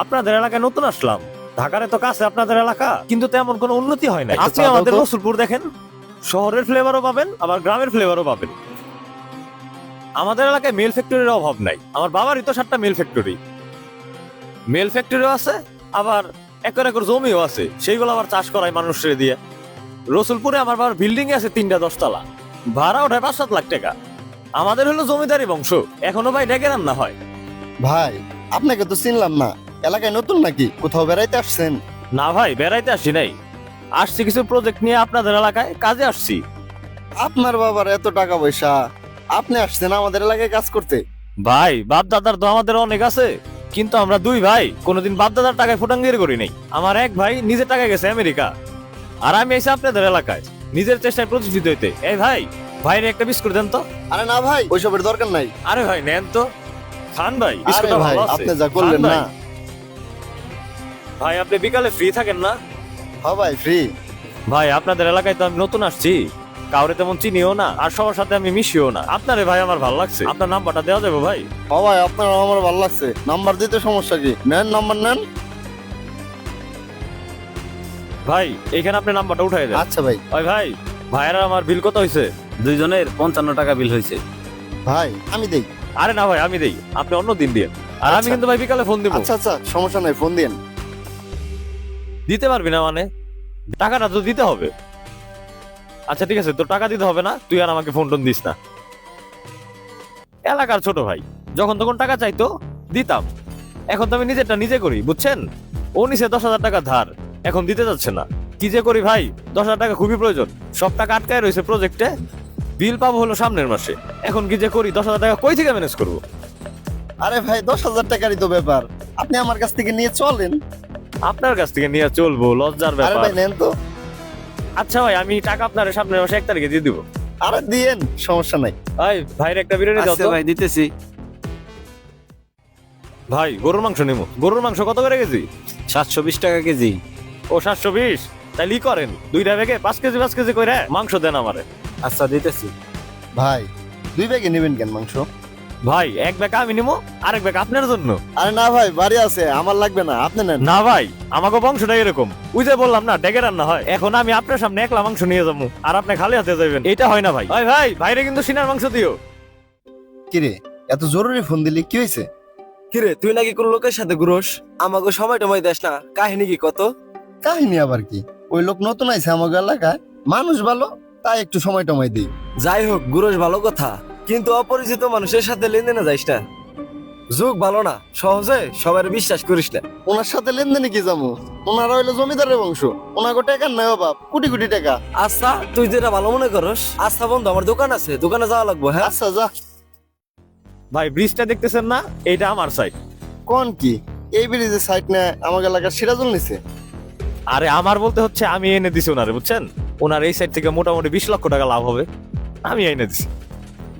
আপনাদের এলাকায় নতুন আসলাম। ঢাকার তো কাছে আপনাদের এলাকা, কিন্তু তেমন কোনো উন্নতি হয় নাই। আপনি চা দাও আমাদের তো। রসুলপুর দেখেন, শহরের ফ্লেভারও পাবেন আবার গ্রামের ফ্লেভারও পাবেন। আমাদের এলাকায় মেল ফ্যাক্টরির অভাব নাই। আমার বাবারই তো 7টা মেল ফ্যাক্টরি। মেল ফ্যাক্টরিও আছে, আবার একর একর জমিও আছে, সেইগুলো আবার চাষ করায় মানুষের দিয়ে। রসুলপুরে আমার বাবার বিল্ডিং আছে 3টা 10 তলা, ভাড়া ওঠায় 5-7 লাখ টাকা। আমাদের হলো জমিদারি বংশ, এখনো ভাই ডেকে রান্না হয়। ভাই আপনাকে তো চিনলাম না, এলাকায় নতুন নাকি, কোথাও বেড়াইতে আসছেন? না ভাই, বেড়াইতে আসি নাই, আসছি কিছু প্রজেক্ট নিয়ে আপনাদের এলাকায় কাজে আসছি। আপনার বাবার এত টাকা পয়সা, আপনি আসছেন আমাদের এলাকায় কাজ করতে? ভাই বাপ দাদার তো আমাদের অনেক আছে, কিন্তু আমরা দুই ভাই কোনোদিন বাপ দাদার টাকায় ফুটাঙ্গির করি নাই। আমার এক ভাই নিজের টাকায় গেছে আমেরিকা, আর আমি এসে আপনাদের এলাকায় নিজের চেষ্টায় প্রতিষ্ঠিত হইতে। এই ভাই, ভাইরে একটা বিস্কুট দেন তো। আরে না ভাই, ওইসবের দরকার নাই। আরে ভাই নেন তো, খান ভাই, আরে বিস্কুটটা ভাই ভালো আছে। আপনি যা করলেন খান ভাই। না। ভাই আপনি বিকালে ফ্রি থাকেন না? হ্যাঁ ভাই ফ্রি। ভাই আপনাদের এলাকায় তো আমি নতুন আসছি, কাউরে তেমন চিনিও না, আর সবার সাথে আমি মিশিও না। আপনারে ভাই আমার ভালো লাগছে, আপনার নাম্বারটা দেওয়া যাবে ভাই? হ্যাঁ ভাই, আপনার আমার ভালো লাগছে, নাম্বার দিতে সমস্যা কি, নেন নাম্বার নেন। ভাই এইখানে আপনি নাম্বারটা উঠাই দেন। আচ্ছা ভাই। ওই ভাই, ভাইয়েরা আমার বিল কত হয়েছে? দুইজনের 55 টাকা বিল হয়েছে। ভাই আমি দেই। আরে না ভাই, আমি দেই, আপনি অন্য দিন দিয়ে। আর আমি আচ্ছা। কিন্তু ভাই বিকালে ফোন দিব। আচ্ছা আচ্ছা, সমস্যা নাই, ফোন দিন। দিতে পারবি না মানে? টাকাটা তো দিতে হবে। আচ্ছা ঠিক আছে, তোর টাকা দিতে হবে না, তুই আর আমাকে ফোন টোন দিস না। এলাকার ছোট ভাই, যখন তখন টাকা চাইতো দিতাম, এখন তো আমি নিজেরটা নিজে করি, বুঝছেন? ও নিছে 10,000 টাকা ধার, এখন দিতে যাচ্ছে না। কি যে করি ভাই, 10,000 টাকা খুবই প্রয়োজন, সব টাকা আটকায় রয়েছে প্রজেক্টে, বিল পাবো হলো সামনের মাসে। এখন কি যে করি, 10,000 টাকা কই থেকে ম্যানেজ করবো? আরে ভাই 10,000 টাকারই তো ব্যাপার, আপনি আমার কাছ থেকে নিয়ে চলেন। আপনার কাছ থেকে নিয়ে চলবো, লজ্জার আরে ব্যাপার। ভাই নেন তো। আচ্ছা ভাই, আমি টাকা আপনার সামনের মাসে 1 তারিখে দিয়ে দিব। আরে দিয়েন, সমস্যা নাই। ভাই, ভাইয়ের একটা বিরিয়ানি দাও আচ্ছা তো। ভাই দিতেছি। ভাই গরুর মাংস নেবো। গরুর মাংস কত করে কেজি? 720 টাকা কেজি। ও 720, তাইলে ই করেন 2টা ব্যাগে 5 কেজি 5 কেজি করে মাংস দেন আমারে। আচ্ছা দিতেছি। ভাই 2 ব্যাগে নেবেন কেন মাংস? ভাই 1 ব্যাগ আমি নিবো, আরেক ব্যাগ আপনার জন্য। আরে না ভাই, বাড়ি আছে, আমার লাগবে না, আপনি নেন। না ভাই, আমাকে বংশটা এরকম, ওই যে বললাম না ডেকে রান্না হয়। এখন আমি আপনার সামনে একলা মাংস নিয়ে যাবো, আর আপনি খালি হাতে যাবেন, এটা হয় না ভাই। ভাই ভাই, ভাইরে কিন্তু সিনার মাংস দিও। কিরে এত জরুরি ফোন দিলি, কি হয়েছে? কিরে তুই নাকি কোন লোকের সাথে ঘুরোস? আমাকে সময় টময় দেস না, কাহিনী কি কত? কাহিনী আবার কি? ওই লোক নতুন আইছে আমাদের এলাকায়, মানুষ ভালো, তাই একটু সময় টময় দিই। যাই হোক, ঘুরোস ভালো কথা, কিন্তু অপরিচিত মানুষের সাথে লেনদেনে যাইস না। যুগ ভালো না, সহজে সবার বিশ্বাস করিস না। ওনার সাথে লেনদেনে কি যাবো? ওনারা হইলো জমিদারের বংশ, ওনাকে টাকার নাই অভাব, কোটি কোটি টাকা। আচ্ছা তুই যেটা ভালো মনে করস। আচ্ছা বন্ধু, আমার দোকান আছে, দোকানে যাওয়া লাগবো। হ্যাঁ আচ্ছা যা। ভাই ব্রিজটা দেখতেছেন না, এইটা আমার সাইড। কোন কি এই ব্রিজের সাইড না আমাদের এলাকার সিরাজুল নিছে? আরে আমার বলতে হচ্ছে আমি এনে দিছি ওনারে, বুঝছেন? ওনার এই সাইড থেকে মোটামুটি 20 লক্ষ টাকা লাভ হবে, আমি এনে দিছি।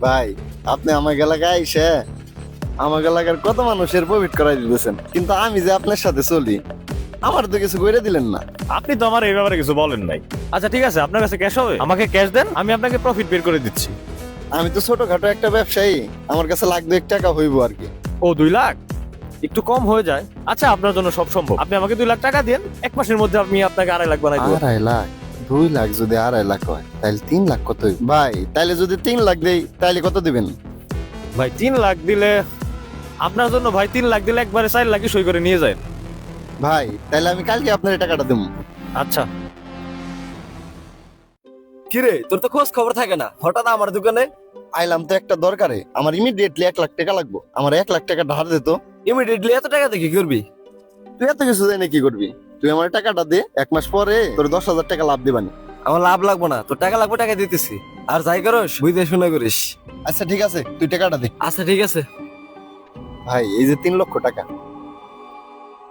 ভাই আপনি আমার এলাকায় আইসে আমার এলাকার কত মানুষের প্রফিট করাই দিতেছেন, কিন্তু আমি যে আপনার সাথে চলি, আমার তো কিছু করে দিলেন না। আপনি তো আমার এই ব্যাপারে কিছু বলেন নাই। আচ্ছা ঠিক আছে, আপনার কাছে ক্যাশ হবে, আমাকে ক্যাশ দেন, আমি আপনাকে প্রফিট বের করে দিচ্ছি। আমি তো ছোটখাটো একটা ব্যবসায়ী, আমার কাছে লাখ 2 টাকা হইব আর কি। ও 2 লাখ একটু কম হয়ে যায়। আচ্ছা আপনার জন্য সব সম্ভব, আপনি আমাকে 2 লাখ টাকা দেন, 1 মাসের মধ্যে আমি আপনাকে 2.5 লাখ বানাই দেবো। 2.5 লাখ? 2 লাখ যদি 2.5 লাখ হয় তাহলে 3 লাখ কত হইব? ভাই তাইলে যদি 3 লাখ দেই তাইলে কত দিবেন? ভাই 3 লাখ দিলে আপনার জন্য, ভাই 3 লাখ দিলে একবারে 4 লাখই সই করে নিয়ে যায়। ভাই তাইলে আমি কালকে আপনার এই টাকাটা দেবো। আচ্ছা কিরে তোর তো খোঁজ খবর থাকে না, হঠাৎ আমার দোকানে? আইলাম তো একটা দরকারে, আমার ইমিডিয়েটলি 1 লাখ টাকা লাগবে, আমার 1 লাখ টাকা ধার দে তো। ইমিডিয়েটলি এত টাকা দিয়ে কি করবি? তুই এত কিছু জানি কি করবি? তুই আমার টাকাটা দে, 1 মাস পরে তোর 10,000 টাকা লাভ দিবানি। আমার লাভ লাগবো না, তোর টাকা লাগবে, টাকা দিতেছি। আর যাই করস বুঝতে শুনে করিস। আচ্ছা ঠিক আছে, তুই টাকাটা দে। আচ্ছা ঠিক আছে। ভাই এই যে 3 লক্ষ টাকা।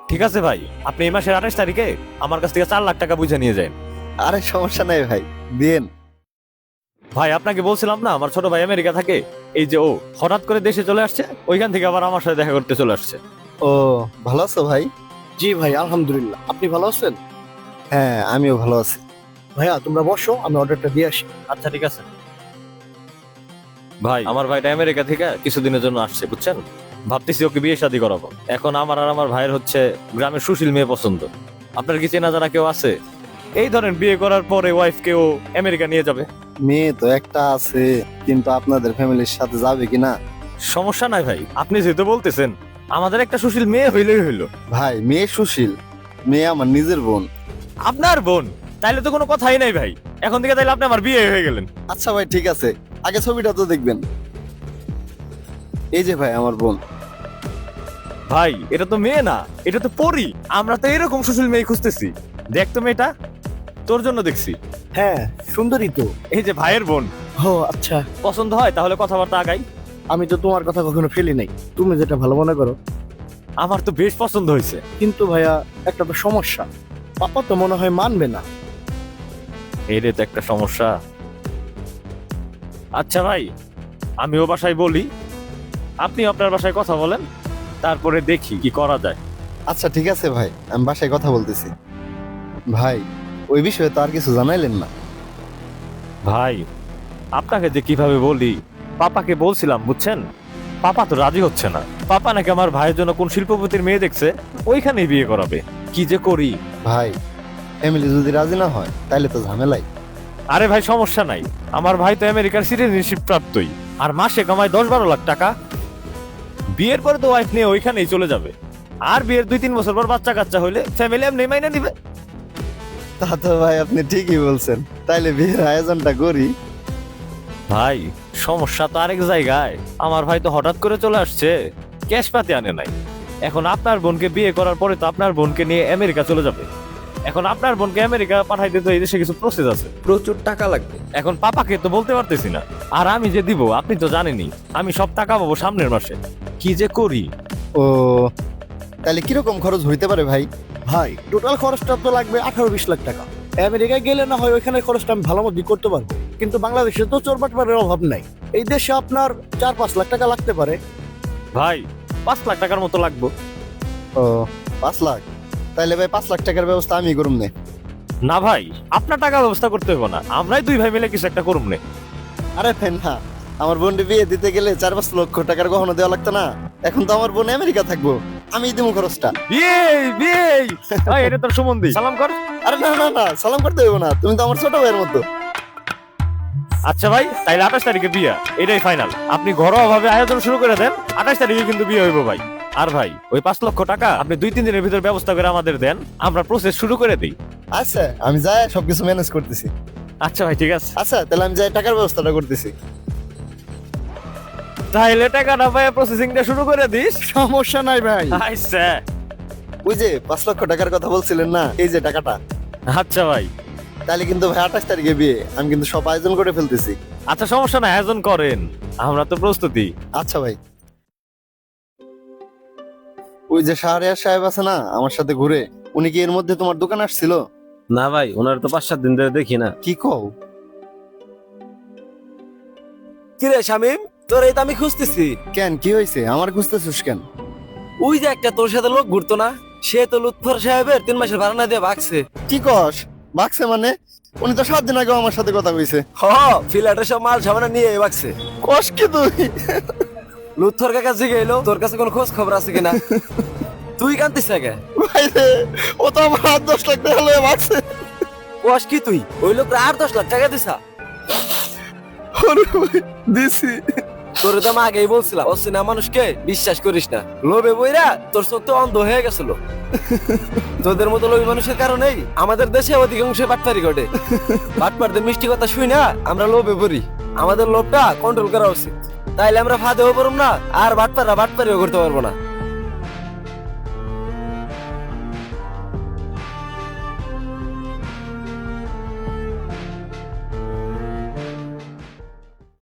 ঠিক আছে ভাই, আপনি এই মাসের 28 তারিখে আমার কাছ থেকে 4 লাখ টাকা বুঝে নিয়ে যান। আরে সমস্যা নাই ভাই, দিন। ভাই আপনাকে বলছিলাম না আমার ছোট ভাই আমেরিকা থাকে, এই যে ও হঠাৎ করে দেশে চলে আসছে, ওইখান থেকে আবার আমার সাথে দেখা করতে চলে আসছে। ও ভালো আছো ভাই? জি ভাই, আলহামদুলিল্লাহ। আপনি ভালো আছেন? হ্যাঁ আমিও ভালো আছি। ভাইয়া তোমরা বসো, আমি অর্ডারটা দিয়ে আসি। আচ্ছা ঠিক আছে। ভাই আমার ভাইটা আমেরিকা থেকে কিছুদিনের জন্য আসছে, বুঝছেন? ভাবতেছি ওকে বিয়ে শাদী করাবো। এখন আমার আর আমার ভাইয়ের হচ্ছে গ্রামের সুশীল মেয়ে পছন্দ। আপনার কি চেনা জানা কেউ আছে? এই ধরেন বিয়ে করার পরে ওয়াইফকেও আমেরিকা নিয়ে যাবে। মেয়ে তো একটা আছে, কিন্তু আপনাদের ফ্যামিলির সাথে যাবে কিনা? সমস্যা নাই ভাই, আপনি যেহেতু বলতেছেন, আমাদের একটা সুশীল মেয়ে হইলেই হইলো। ভাই মেয়ে সুশীল, মেয়ে আমার নিজের বোন। আপনার বোন? তাইলে তো কোনো কথাই নাই ভাই, এখন থেকে তাইলে আপনি আমার বিয়ে হয়ে গেলেন। আচ্ছা ভাই ঠিক আছে, আগে ছবিটা তো দেখবেন। এই যে ভাই আমার বোন। ভাই এটা তো মেয়ে না, এটা তো পরী। আমরা তো এরকম সুশীল মেয়ে খুঁজতেছি। দেখ তো মেয়েটা, তোর জন্য দেখছি। হ্যাঁ, সুন্দরী তো। এই যে ভাইয়ের বোন। ও আচ্ছা, পছন্দ হয় তাহলে কথাবার্তা আগাই। আমি তো তোমার কথা কখনো ফেলি নাই, তুমি যেটা ভালো মনে করো। আমার তো বেশ পছন্দ হয়েছে। কিন্তু ভাইয়া একটা তো সমস্যা, পাপা তো মনে হয় মানবে না। এরে তো একটা সমস্যা। আচ্ছা ভাই, আমিও বাসায় বলি, আপনি আপনার বাসায় কথা বলেন, তারপরে দেখি কি করা যায়। আচ্ছা ঠিক আছে ভাই, আমি বাসায় কথা বলতেছি। ভাই ওই বিষয়ে তো আর কিছু জানাইলেন না। ভাই আপনাকে যে কিভাবে বলি, পাপাকে বলছিলাম বুঝছেন, পাপা তো রাজি হচ্ছে না। পাপা নাকি আমার ভাইয়ের জন্য কোন শিল্পপতির মেয়ে দেখছে, ওইখানেই বিয়ে করাবে। কি যে করি। ভাই ফ্যামিলি যদি রাজি না হয় তাহলে তো ঝামেলাই। আরে ভাই সমস্যা নাই, আমার ভাই তো আমেরিকার সিটিজেনশিপ প্রাপ্তই, আর মাসে কামায় 10-12 লাখ টাকা। বিয়ের পরে তো ওয়াইফ নিয়ে ওইখানেই চলে যাবে, আর বিয়ের 2-3 বছর পর বাচ্চা কাচ্চা হইলে ফ্যামিলি এমনি মাইনে নিবে। তা তো ভাই আপনি ঠিকই বলছেন, তাইলে বিয়ের আয়োজনটা করি। ভাই সমস্যা তো আরেক জায়গায়, আমার ভাই তো হঠাৎ করে চলে আসছে, ক্যাশ পাতি আনে নাই। এখন আপনার বোনকে বিয়ে করার পরে তো আপনার বোনকে নিয়ে আমেরিকা চলে যাবে। এখন আপনার বোনকে আমেরিকা পাঠাইতে তো এই দেশে কিছু প্রসেস আছে, প্রচুর টাকা লাগবে। এখন পাপাকে তো বলতে পারতেছি না। আর আমি যে দিব আপনি তো জানেনই, আমি সব টাকা পাবো সামনের মাসে। কি যে করি। ও তাহলে কিরকম খরচ হইতে পারে ভাই? ভাই টোটাল খরচটা তো লাগবে 18-20 লাখ টাকা। আমেরিকায় গেলে না হয় ওইখানে খরচটা আমি ভালো মতো করতে পারবো, কিন্তু বাংলাদেশে তো চোরবাটপারের অভাব নাই। এই দেশে আপনার 4-5 লাখ টাকা লাগতে পারে। ভাই 5 লাখ টাকার মতো লাগবে। ও 5 লাখ? তাইলে ভাই 5 লাখ টাকার ব্যবস্থা আমি করুম নে। না ভাই, আপনার টাকা ব্যবস্থা করতে হবে না, আমরাই 2 ভাই মিলে কিছু একটা করুম নে। আরে ভাই না, আমার বোনকে বিয়ে দিতে গেলে 4-5 লক্ষ টাকার গহনা দেওয়া লাগতো না? এখন তো আমার বোন আমেরিকা থাকবো, আমি দিব খরচটা। বিয়ে বিয়ে ভাই, এটা তোর সম্বন্ধী, সালাম কর। আরে না না না, সালাম করতে হইব না, তুমি তো আমার ছোট ভাইয়ের মতো। আচ্ছা ভাই, তাইলে 28 তারিখে বিয়া, এটাই ফাইনাল। আপনি ঘরোয়া ভাবে আয়োজন শুরু করে দেন, 28 তারিখে কিন্তু বিয়ে হইব ভাই। আর ভাই ওই 5 লক্ষ টাকা আপনি 2-3 দিনের ভিতর ব্যবস্থা করে আমাদের দেন, আমরা প্রসেস শুরু করে দিই। আচ্ছা আমি যাই সবকিছু ম্যানেজ করতেছি। আচ্ছা ভাই ঠিক আছে। আচ্ছা তাহলে আমি যাই টাকার ব্যবস্থাটা করতেছি। তাইলে টাকা না পাই প্রসেসিংটা শুরু করে দিস। সমস্যা নাই ভাই। আচ্ছা ওই যে 5 লক্ষ টাকার কথা বলছিলেন না, এই যে টাকাটা। আচ্ছা ভাই। তাহলে কিন্তু ভাই 28 তারিখে বিয়ে, আমি কিন্তু সব আয়োজন করে ফেলতেছি। আচ্ছা সমস্যা না, আয়োজন করেন, আমরা তো প্রস্তুতি। আচ্ছা ভাই। ওই যে শাহরিয়ার সাহেব আছে না আমার সাথে ঘুরে, উনি কি এর মধ্যে তোমার দোকান আসছিল? না ভাই, ওনার তো 5-7 দিন ধরে দেখি না। কি কও? কিরে শামিম, তোর এই তো আমি খুঁজতেছি। কেন কি হয়েছে, আমার খুঁজতেছিস কেন? ওই যে একটা তোর সাথে লোক ঘুরতো না, সে তো লুৎফর সাহেবের 3 মাসের ভাড়া না দিয়ে ভাগছে। কি কস? বাকছে মানে? উনি তো 7 দিন আগে আমার সাথে কথা কইছে। হ, ফিলাটের সব মাল সামানা নিয়ে ভাগছে। কস কি তুই? লুৎফর কাকা জিগে এলো, তোর কাছে কোনো খোঁজ খবর আছে কিনা? তুই কান্দিস আগে। ভাই রে, ও তো আমার 8-10 লাখ টাকা লয়ে বাকছে। কোয়াস কি তুই? ওই লোক 8-10 লাখ টাকা দিছা? ওরে ভাই, দিছি। তোর তো আমি আগেই বলছিলাম, অচেনা মানুষকে বিশ্বাস করিস না। লোভে বইরা তোর চোখ তো অন্ধ হয়ে গেছিল। তোদের মতো লোভী মানুষের কারণেই আমাদের দেশে অধিকাংশ বাটপারি ঘটে। বাটপারদের মিষ্টি কথা শুই না আমরা লোভে পড়ি। আমাদের লোভটা কন্ট্রোল করা উচিত, তাইলে আমরা ফাঁদেও পড়ব না, আর বাটপাররা বাটপারিও করতে পারবো না।